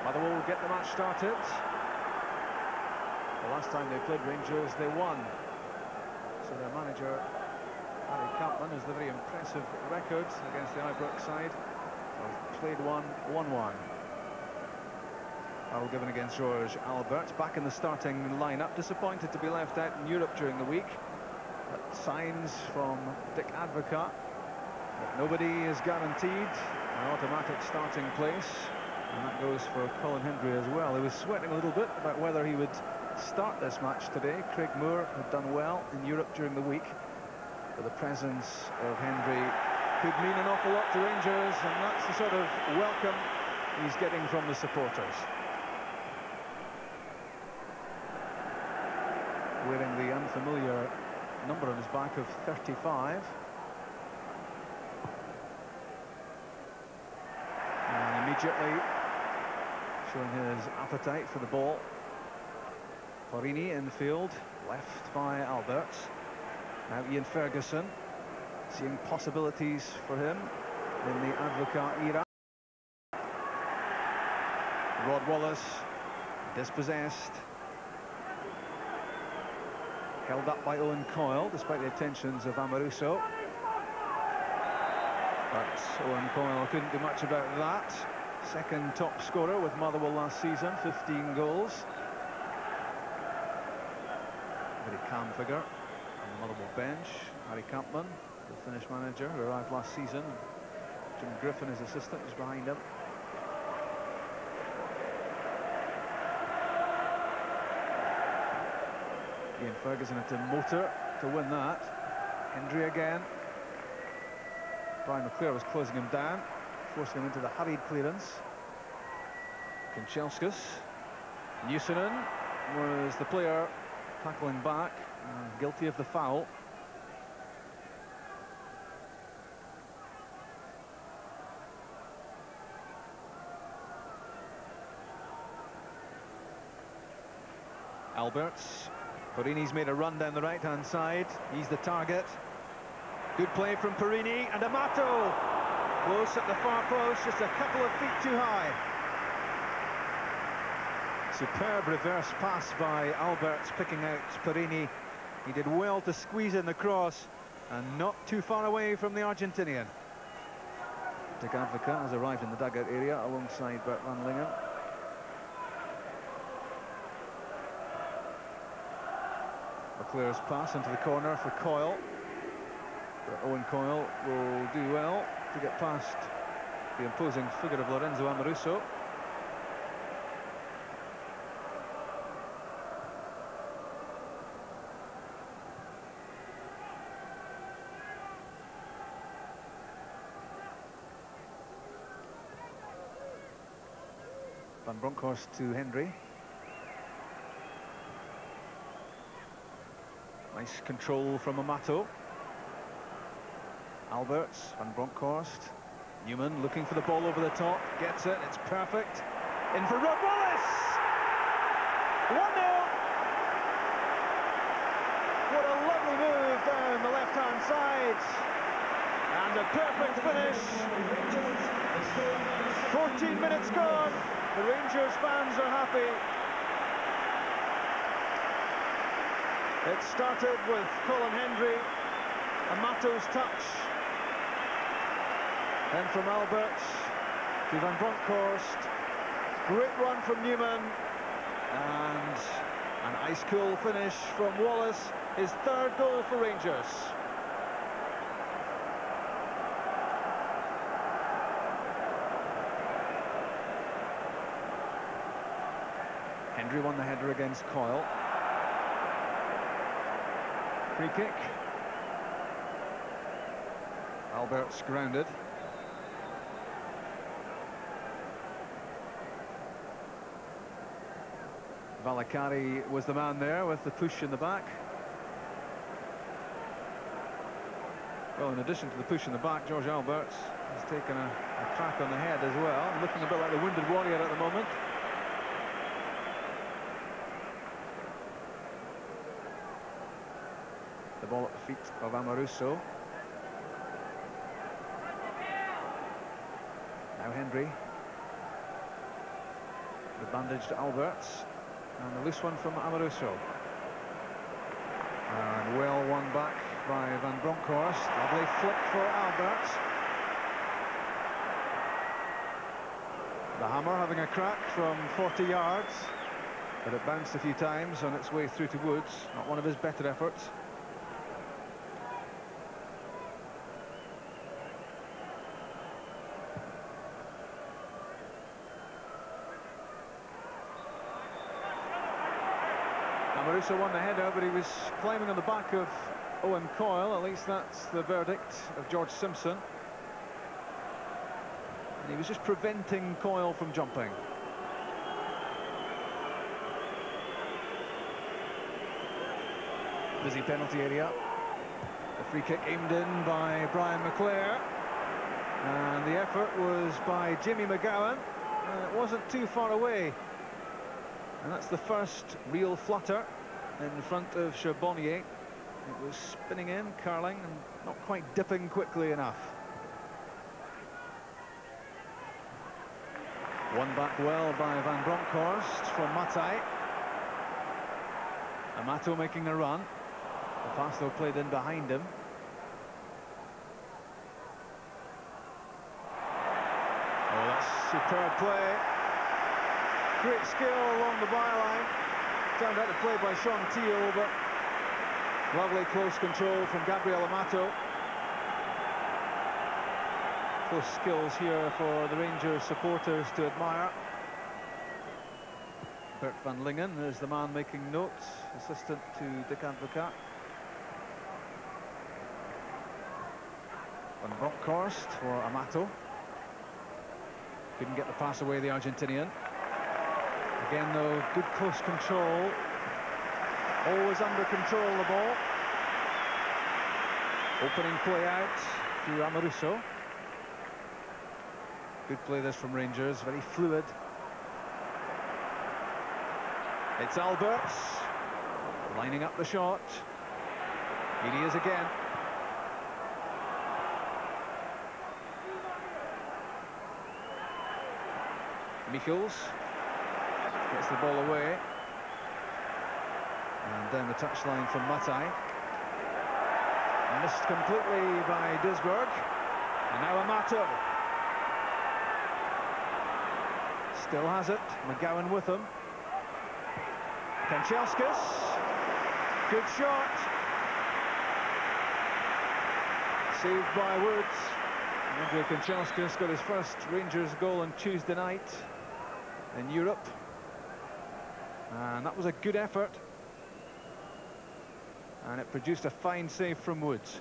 Motherwell will get the match started. The last time they played Rangers, they won. So their manager, Harry Campman, has the very impressive record against the Ibrox side. So played one, won one. Foul given against George Albert, back in the starting lineup. Disappointed to be left out in Europe during the week. But signs from Dick Advocaat that nobody is guaranteed an automatic starting place. And that goes for Colin Hendry as well. He was sweating a little bit about whether he would start this match today. Craig Moore had done well in Europe during the week. But the presence of Hendry could mean an awful lot to Rangers, and that's the sort of welcome he's getting from the supporters. Wearing the unfamiliar number on his back of 35. And immediately showing his appetite for the ball. Farini in the field, left by Albert. Now Ian Ferguson, seeing possibilities for him in the Advocaat era. Rod Wallace, dispossessed. Held up by Owen Coyle, despite the attentions of Amoruso. But Owen Coyle couldn't do much about that. Second top scorer with Motherwell last season, 15 goals. Very calm figure on the Motherwell bench. Harry Campman, the Finnish manager, who arrived last season. Jim Griffin, his assistant, is behind him. Ian Ferguson had to motor to win that. Hendry again. Brian McClure was closing him down, forcing him into the hurried clearance. Kanchelskis. Newsonen was the player tackling back, guilty of the foul. Alberts. Perini's made a run down the right-hand side. He's the target. Good play from Perini, and Amato close at the far post, just a couple of feet too high. Superb reverse pass by Alberts, picking out Perini. He did well to squeeze in the cross, and not too far away from the Argentinian. Dick Advocaat has arrived in the dugout area alongside Bert van Lingen. McClure's pass into the corner for Coyle. But Owen Coyle will do well to get past the imposing figure of Lorenzo Amoruso. Van Bronckhorst to Hendry. Nice control from Amato. Alberts, Van Bronckhorst. Newman looking for the ball over the top. Gets it, it's perfect. In for Rod Wallace! 1-0! What a lovely move down the left-hand side. And a perfect finish. 14 minutes gone. The Rangers fans are happy. It started with Colin Hendry, Amato's touch, then from Alberts to Van Bronckhorst. Great run from Newman, and an ice-cool finish from Wallace, his third goal for Rangers. Hendry won the header against Coyle. Free kick. Albert's grounded. Valakari was the man there with the push in the back. Well, in addition to the push in the back, George Alberts has taken a crack on the head as well, looking a bit like the wounded warrior at the moment. The ball at the feet of Amoruso. Now Hendry. The bandaged Alberts. And a loose one from Amoruso. And well won back by Van Bronckhorst. Lovely flick for Alberts. The hammer having a crack from 40 yards. But it bounced a few times on its way through to Woods. Not one of his better efforts. Amoruso won the header, but he was climbing on the back of Owen Coyle. At least that's the verdict of George Simpson. And he was just preventing Coyle from jumping. Busy penalty area. The free kick aimed in by Brian McClare. And the effort was by Jimmy McGowan. And it wasn't too far away. And that's the first real flutter in front of Charbonnier. It was spinning in, curling, and not quite dipping quickly enough. Won back well by Van Bronckhorst from Matai. Amato making a run. The pass though played in behind him. Oh, that's superb play. Great skill along the byline. Turned out to play by Sean Teal, but lovely close control from Gabriel Amato. Close skills here for the Rangers supporters to admire. Bert van Lingen is the man making notes, assistant to Dick Advocaat. Van Bronckhorst for Amato. Couldn't get the pass away, the Argentinian. Again, though, good close control. Always under control, the ball. Opening play out to Amoruso. Good play this from Rangers, very fluid. It's Alberts, lining up the shot. Here he is again. Michels gets the ball away. And down the touchline from Matai. Missed completely by Duisburg. And now Amato. Still has it. McGowan with him. Kanchelskis. Good shot. Saved by Woods. Andrew Kanchelskis got his first Rangers goal on Tuesday night in Europe. And that was a good effort. And it produced a fine save from Woods.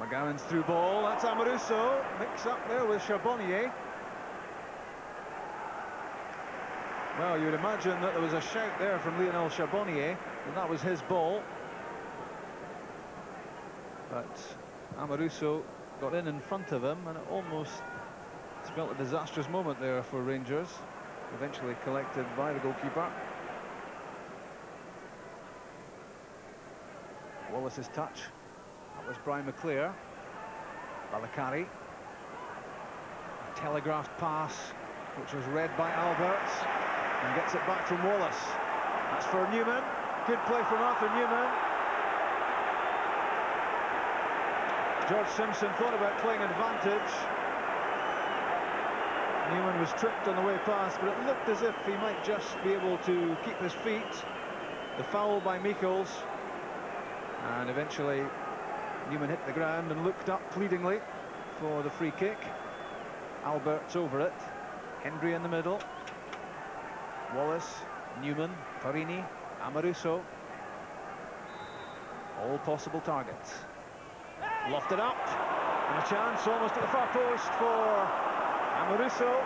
McGowan's through ball, that's Amoruso. Mix up there with Charbonnier. Well, you'd imagine that there was a shout there from Lionel Charbonnier, and that was his ball. But Amoruso got in front of him, and it almost spelt a disastrous moment there for Rangers. Eventually collected by the goalkeeper. Wallace's touch. That was Brian McClare. Valakari. A telegraphed pass, which was read by Alberts, and gets it back from Wallace. That's for Newman. Good play from Arthur Newman. George Simpson thought about playing advantage. Newman was tripped on the way past, but it looked as if he might just be able to keep his feet. The foul by Michels. And eventually Newman hit the ground and looked up pleadingly for the free kick. Alberts over it. Hendry in the middle. Wallace, Newman, Parini, Amoruso. All possible targets. Lofted up. And a chance almost at the far post for Amoruso.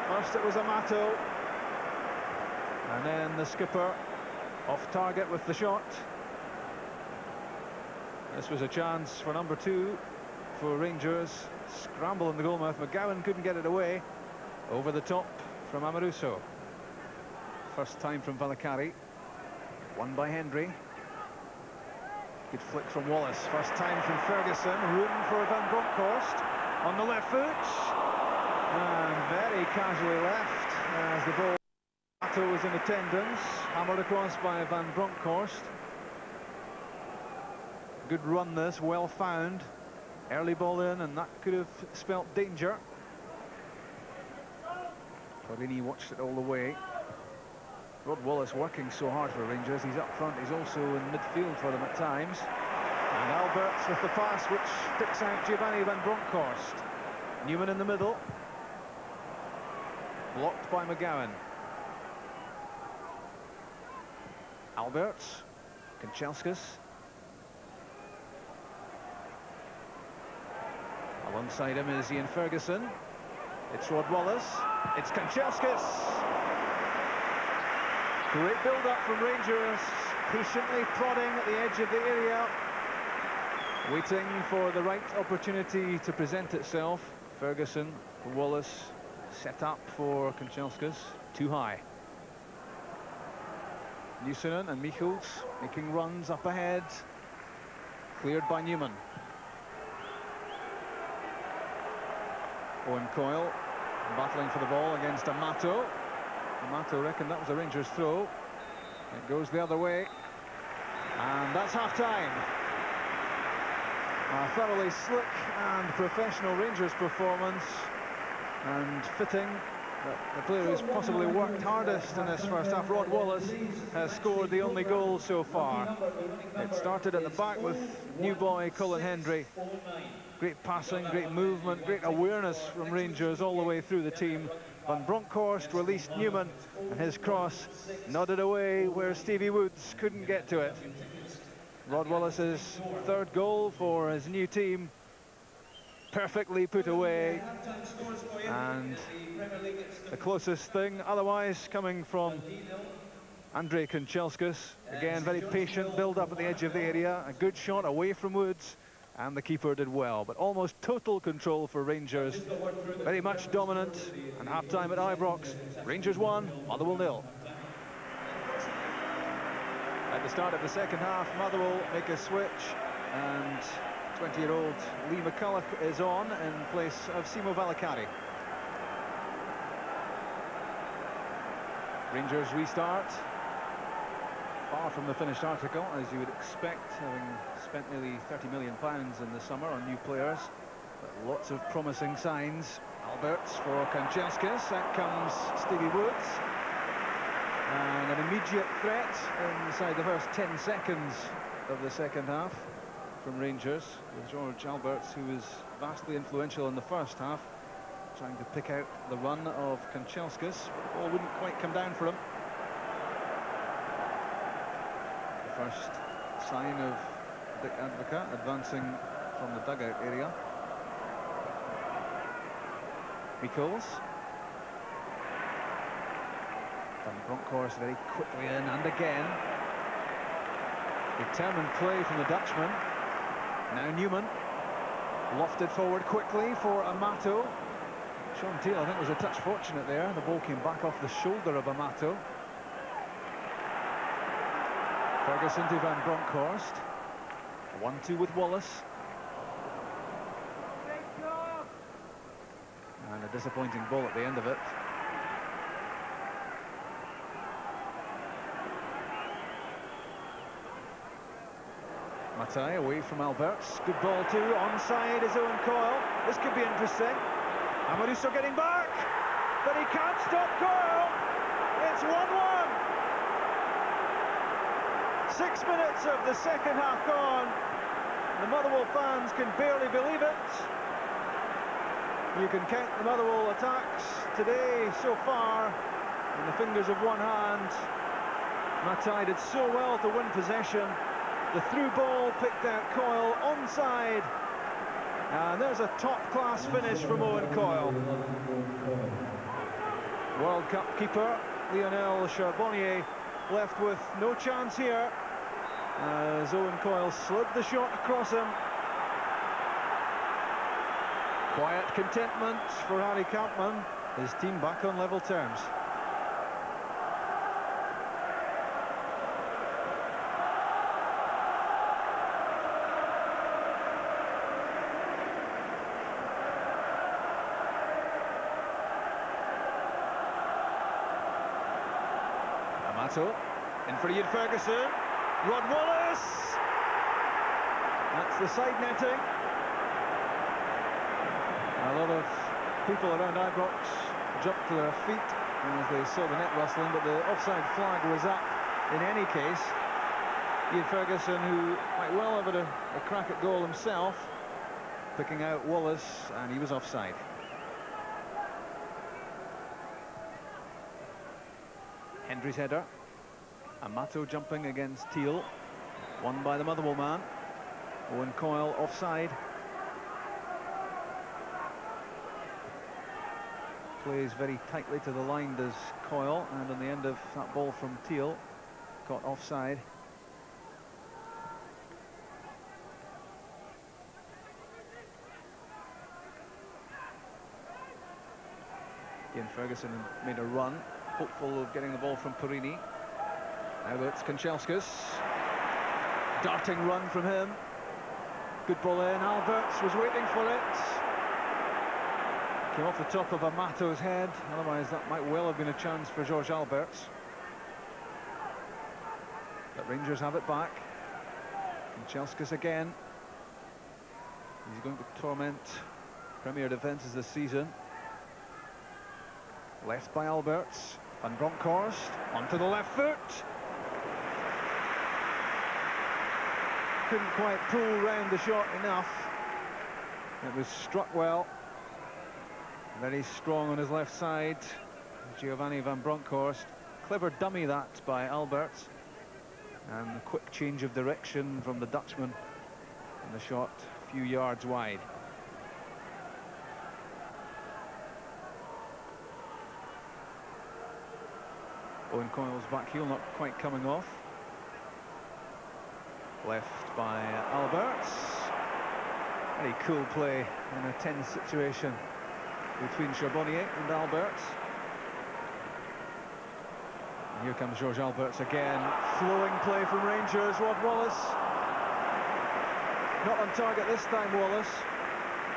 First it was Amato. And then the skipper off target with the shot. This was a chance for number 2 for Rangers. Scramble in the goalmouth. McGowan couldn't get it away. Over the top from Amoruso. First time from Valakari. Won by Hendry. Good flick from Wallace. First time from Ferguson. Room for Van Bronckhorst on the left foot. And very casually left as the ball was in attendance. Hammered across by Van Bronckhorst. Good run this, well found. Early ball in, and that could have spelt danger. Torrini watched it all the way. Rod Wallace working so hard for Rangers. He's up front, he's also in midfield for them at times. And Alberts with the pass, which picks out Giovanni Van Bronckhorst. Newman in the middle. Blocked by McGowan. Alberts. Kanchelskis. Alongside him is Ian Ferguson. It's Rod Wallace. It's Kanchelskis. Great build-up from Rangers. Patiently prodding at the edge of the area. Waiting for the right opportunity to present itself. Ferguson, Wallace, set up for Kanchelskis. Too high. Newsonen and Michels making runs up ahead. Cleared by Newman. Owen Coyle battling for the ball against Amato. Amato reckoned that was a Rangers throw. It goes the other way. And that's half-time. A thoroughly slick and professional Rangers performance. And fitting that the player who's possibly worked hardest in this first half, Rod Wallace, has scored the only goal so far. It started at the back with new boy Colin Hendry. Great passing, great movement, great awareness from Rangers all the way through the team. Van Bronckhorst released Newman, and his cross nodded away where Stevie Woods couldn't get to it. Rod Wallace's third goal for his new team. Perfectly put away, and the closest thing otherwise coming from Andrei Kanchelskis. Again, very patient build up at the edge of the area, a good shot away from Woods, and the keeper did well. But almost total control for Rangers, very much dominant. And half-time at Ibrox, Rangers 1, Motherwell 0. At the start of the second half, Motherwell make a switch, and 20-year-old Lee McCulloch is on in place of Simo Valakari. Rangers restart. Far from the finished article, as you would expect, having spent nearly £30 million in the summer on new players. But lots of promising signs. Alberts for Kanchelskis. Out comes Stevie Woods. And an immediate threat inside the first 10 seconds of the second half from Rangers, with George Alberts, who was vastly influential in the first half, trying to pick out the run of Kanchelskis. But the ball wouldn't quite come down for him. The first sign of Dick Advocat advancing from the dugout area. Michels. Van Bronckhorst very quickly in, and again. Determined play from the Dutchman. Now Newman. Lofted forward quickly for Amato. Sean Teal, I think, was a touch fortunate there. The ball came back off the shoulder of Amato. Ferguson to Van Bronckhorst. 1-2 with Wallace. And a disappointing ball at the end of it. Matai away from Alberts. Good ball too. Onside is Owen Coyle. This could be interesting. Amoruso getting back, but he can't stop Coyle. It's 1-1. 6 minutes of the second half gone. The Motherwell fans can barely believe it. You can count the Motherwell attacks today so far in the fingers of one hand. Matai did so well to win possession. The through ball picked out Coyle onside. And there's a top-class finish from Owen Coyle. World Cup keeper Lionel Charbonnier left with no chance here, as Owen Coyle slid the shot across him. Quiet contentment for Harry Kampman. His team back on level terms. Amato. In for Ian Ferguson. Rod Wallace! That's the side netting. A lot of people around Ibrox jumped to their feet as they saw the net rustling, but the offside flag was up in any case. Ian Ferguson, who might well have had a crack at goal himself, picking out Wallace, and he was offside. Hendry's header. Amato jumping against Teal. Won by the Motherwell man. Owen Coyle offside. Plays very tightly to the line, does Coyle, and on the end of that ball from Teal, got offside. Ian Ferguson made a run, hopeful of getting the ball from Perini. Now it's Kanchelskis. Darting run from him. Good ball in. Alberts was waiting for it. Came off the top of Amato's head. Otherwise, that might well have been a chance for George Alberts. But Rangers have it back. Kanchelskis again. He's going to torment Premier defences this season. Left by Alberts. Van Bronckhorst onto the left foot. Couldn't quite pull round the shot enough. It was struck well. Very strong on his left side. Giovanni Van Bronckhorst. Clever dummy that by Alberts. And a quick change of direction from the Dutchman. And the shot a few yards wide. Owen Coyle's back heel not quite coming off. Left by Alberts. Very cool play in a tense situation between Charbonnier and Alberts. And here comes George Alberts again. Flowing play from Rangers. Rod Wallace. Not on target this time, Wallace.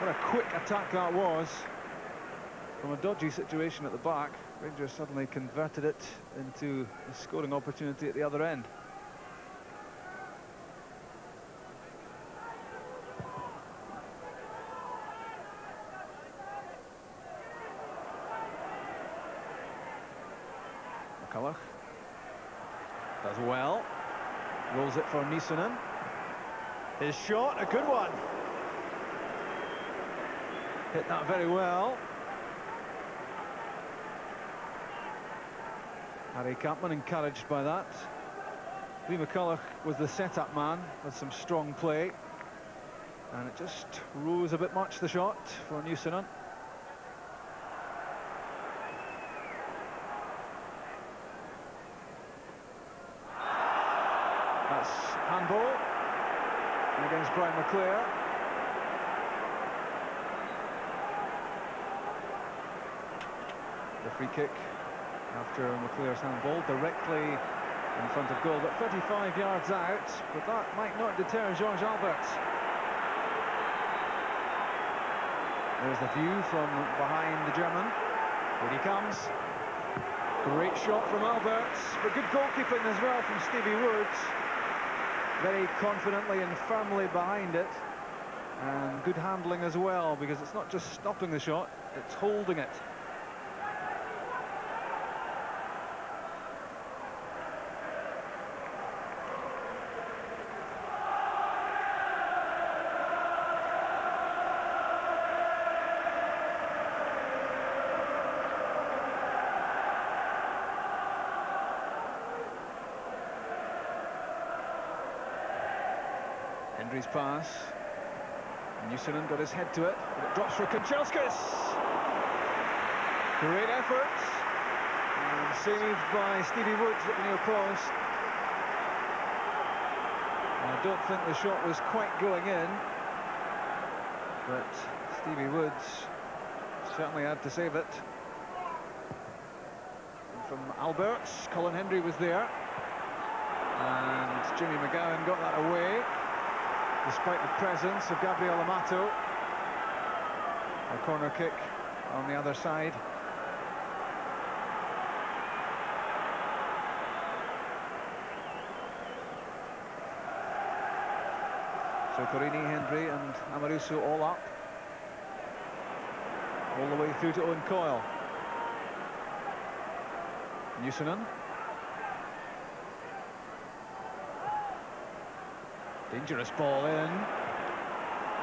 What a quick attack that was. From a dodgy situation at the back, Rangers suddenly converted it into a scoring opportunity at the other end. McCulloch does well, rolls it for Nisonen. His shot, a good one. Hit that very well. Harry Kampman encouraged by that. Lee McCulloch was the set-up man with some strong play. And it just rose a bit much, the shot, for Nisonen. That's handball against Brian McClair. The free kick after McClair's handball, directly in front of goal, but 35 yards out. But that might not deter George Alberts. There's the view from behind the German. Here he comes. Great shot from Alberts, but good goalkeeping as well from Stevie Woods. Very confidently and firmly behind it. And good handling as well, because it's not just stopping the shot, it's holding it. Hendry's pass. Nisonen got his head to it, but it drops for Kanchelskis. Great effort. And saved by Stevie Woods at the near post. I don't think the shot was quite going in, but Stevie Woods certainly had to save it. And from Alberts, Colin Hendry was there. And Jimmy McGowan got that away, despite the presence of Gabriel Amato. A corner kick on the other side. So Torini, Hendry and Amoruso all up. All the way through to Owen Coyle. Newsonen. Dangerous ball in.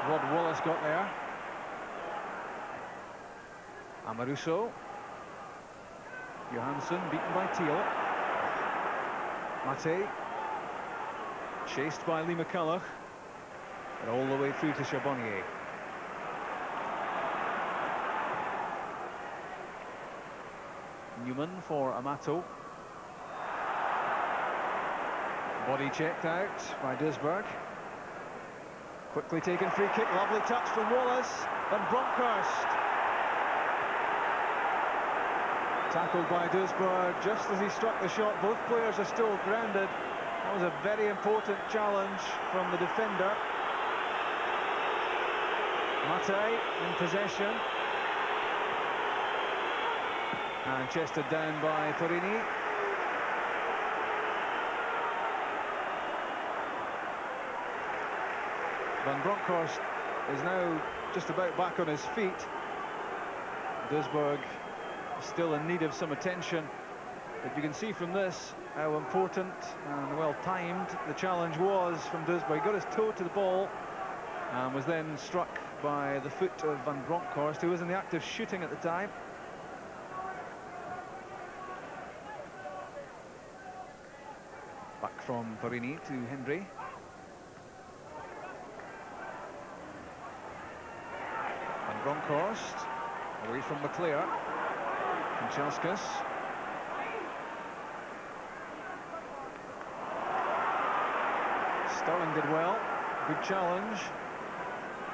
Rod Wallace got there. Amoruso. Johansson beaten by Thiel. Mate. Chased by Lee McCulloch. And all the way through to Charbonnier. Newman for Amato. Body checked out by Duisburg. Quickly taken free kick, lovely touch from Wallace. Van Bronckhorst. Tackled by Duisburg just as he struck the shot. Both players are still grounded. That was a very important challenge from the defender. Mate in possession. And chested down by Torini. Van Bronckhorst is now just about back on his feet. Duisburg is still in need of some attention. But you can see from this how important and well timed the challenge was from Duisburg. He got his toe to the ball and was then struck by the foot of Van Bronckhorst, who was in the act of shooting at the time. Back from Torini to Hendry. Van Bronckhorst away from McClear. Kanchelskis. Sterling did well. Good challenge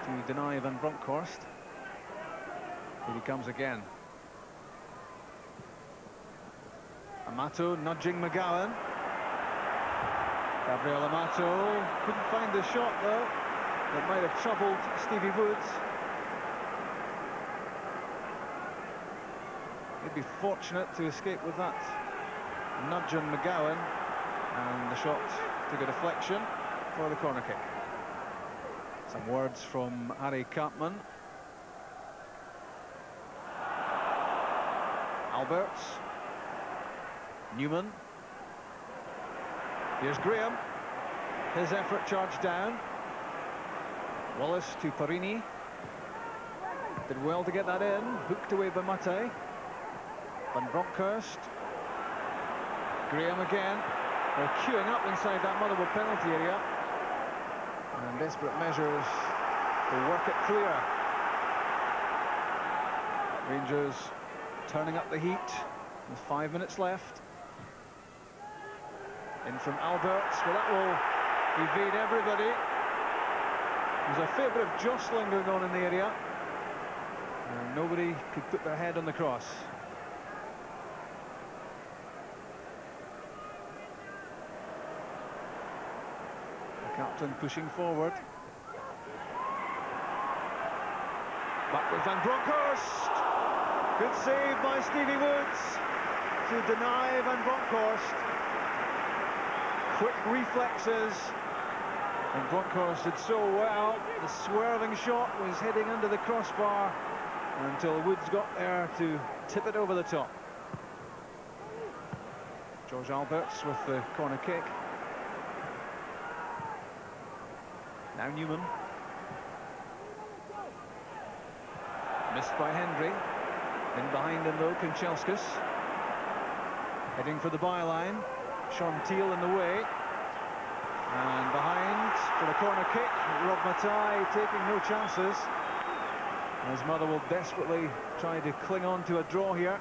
to deny Van Bronckhorst. Here he comes again. Amato nudging McGowan. Gabriel Amato couldn't find the shot though. That might have troubled Stevie Woods. He'd be fortunate to escape with that nudge on McGowan, and the shot took a deflection for the corner kick. Some words from Harry Kampman. Alberts. Newman. Here's Graham. His effort charged down. Wallace to Torini. Did well to get that in. Hooked away by Mate. Van Bronckhorst. Graham again. They're queuing up inside that Motherwell penalty area. And desperate measures to work it clear. Rangers turning up the heat with 5 minutes left. In from Alberts, well, that will evade everybody. There's a fair bit of jostling going on in the area, and nobody could put their head on the cross. The captain pushing forward. Back with Van Bronckhorst. Good save by Stevie Woods to deny Van Bronckhorst. Quick reflexes, and Bronckhorst did so well. The swerving shot was heading under the crossbar until Woods got there to tip it over the top. George Alberts with the corner kick. Now Newman. Missed by Hendry. In behind him though, Kanchelskis. Heading for the byline. Sean Thiel in the way, and behind for the corner kick, Rob Matai taking no chances as Motherwell desperately trying to cling on to a draw here.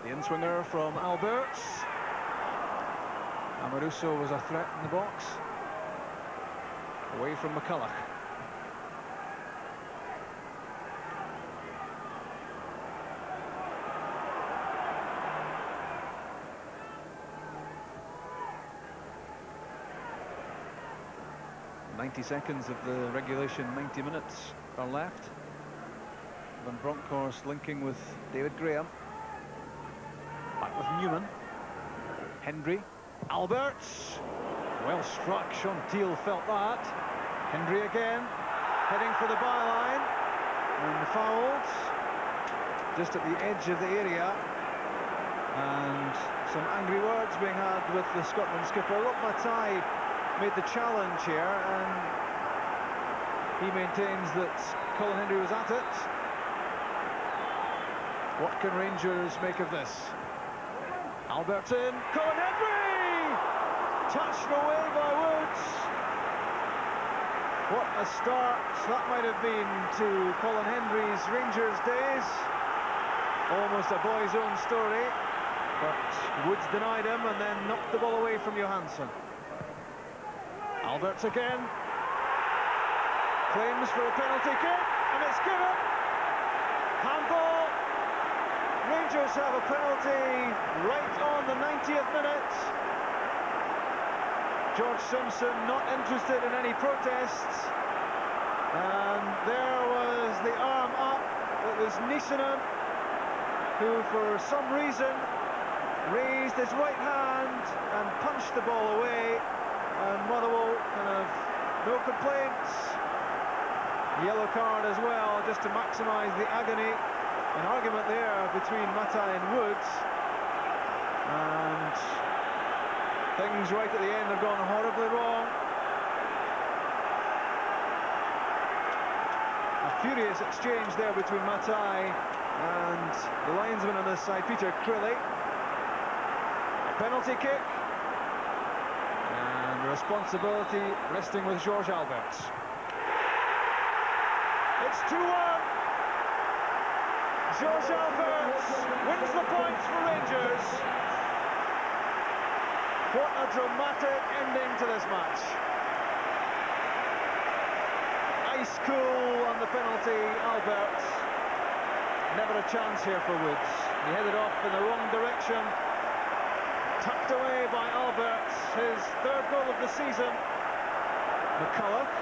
The in-swinger from Alberts. Amoruso was a threat in the box, away from McCulloch. .90 seconds of the regulation 90 minutes are left. Van Bronckhorst linking with David Graham. Back with Newman. Hendry. Alberts, well struck. Sean Teal felt that. Hendry again, heading for the byline, and fouled just at the edge of the area. And some angry words being had with the Scotland skipper. Rob Matai made the challenge here, and he maintains that Colin Hendry was at it. What can Rangers make of this? Alberts in, Colin Hendry! Touched away by Woods. What a start that might have been to Colin Hendry's Rangers days. Almost a boy's own story, but Woods denied him and then knocked the ball away from Johansson. Alberts again. Claims for a penalty kick, and it's given. Handball. Rangers have a penalty right on the 90th minute. George Simpson not interested in any protests. And there was the arm up. It was Niskanen who, for some reason, raised his right hand and punched the ball away. And Motherwell kind of no complaints. Yellow card as well, just to maximise the agony. An argument there between Matai and Woods, and things right at the end have gone horribly wrong. A furious exchange there between Matai and the linesman on this side, Peter Crilly. A penalty kick, and the responsibility resting with George Alberts. It's 2-1. George Alberts wins the points for Rangers. What a dramatic ending to this match. Ice cool on the penalty, Alberts. Never a chance here for Woods. He headed off in the wrong direction. Tucked away by Alberts, his third goal of the season. McCulloch.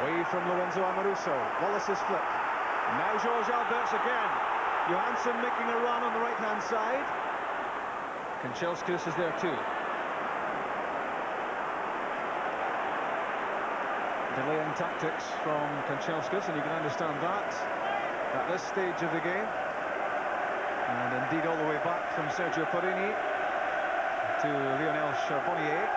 Away from Lorenzo Amoruso. Wallace's flick. Now George Alberts again. Johansson making a run on the right-hand side. Kanchelskis is there too. Delaying tactics from Kanchelskis, and you can understand that at this stage of the game. And indeed all the way back from Sergio Porrini to Lionel Charbonnier.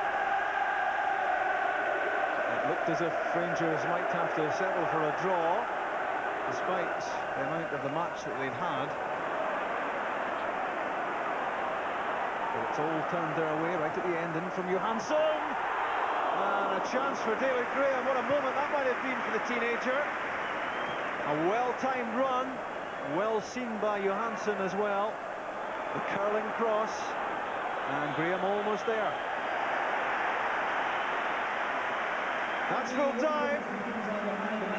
Looked as if Rangers might have to settle for a draw, despite the amount of the match that they'd had. But it's all turned their way right at the end, in from Johansson. And a chance for David Graham. What a moment that might have been for the teenager. A well-timed run, well seen by Johansson as well. The curling cross, and Graham almost there. That's full time,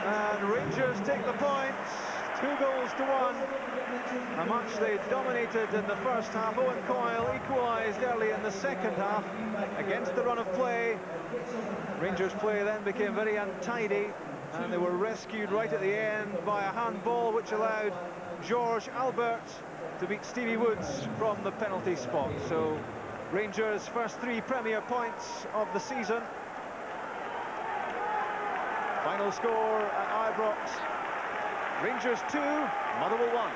and Rangers take the points, 2-1. A match they dominated in the first half. Owen Coyle equalised early in the second half against the run of play. Rangers' play then became very untidy, and they were rescued right at the end by a handball which allowed George Alberts to beat Stevie Woods from the penalty spot. So Rangers' first 3 Premier points of the season. Final score at Ibrox, Rangers 2, Motherwell 1.